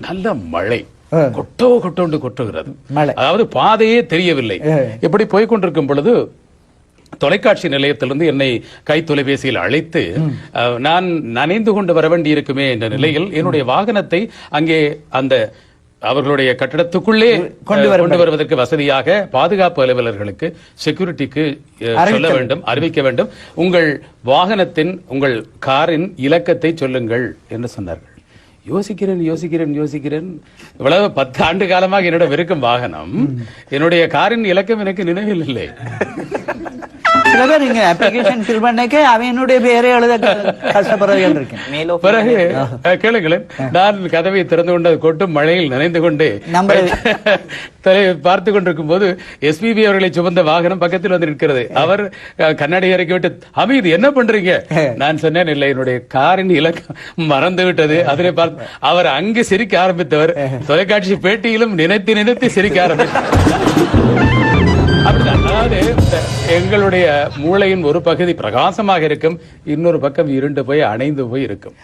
நல்ல மழை கொட்டோண்டு கொட்டுகிறது. அதாவது பாதையே தெரியவில்லை. இப்படி போய்கொண்டிருக்கும் பொழுது தொலைக்காட்சி நிலையத்திலிருந்து என்னை கை தொலைபேசியில் அழைத்து நான் நனைந்து கொண்டு வர வேண்டி இருக்குமே என்ற நிலையில் என்னுடைய வாகனத்தை அங்கே அந்த அவர்களுடைய கட்டடத்துக்குள்ளே கொண்டு வருவதற்கு வசதியாக பாதுகாப்பு அலுவலர்களுக்கு செக்யூரிட்டிக்கு சொல்ல வேண்டும், அறிவிக்க வேண்டும். உங்கள் வாகனத்தின் உங்கள் காரின் இலக்கத்தை சொல்லுங்கள் என்று சொன்னார்கள். யோசிக்கிறேன். இவ்வளவு 10 ஆண்டு காலமாக என்னிடம் இருக்கும் வாகனம், என்னுடைய காரின் இலக்கம் எனக்கு நினைவில் இல்லை. நீங்க அப்ளிகேஷன் ஃபில் பண்ணக்க அவனுடைய பேரே எழுத கஷ்டப்படுறீங்க இருக்கேன். பிறகு கேளுங்களேன், நான் கதவை திறந்து கொண்டு கொட்டும் மழையில் நனைந்து கொண்டு பார்த்து கொண்டிருக்கும் போது எஸ்பிபி அவர்களை சுமந்த வாகனம் பக்கத்தில் வந்து நிற்கிறது. அவர் கண்ணாடி இறக்கி விட்டு, அமீது என்ன பண்றீங்க? நான் சொன்னேன், இல்லை என்னுடைய காரின் இலக்கம் மறந்து விட்டது. அதனை பார்த்து அவர் அங்கு சிரிக்க ஆரம்பித்தவர் தொலைக்காட்சி பேட்டியிலும் நினைத்து சிரிக்க ஆரம்பித்தார். அப்படிதான். அதாவது எங்களுடைய மூளையின் ஒரு பகுதி பிரகாசமாக இருக்கும், இன்னொரு பக்கம் இருண்டு போய் அணைந்து போய் இருக்கும்.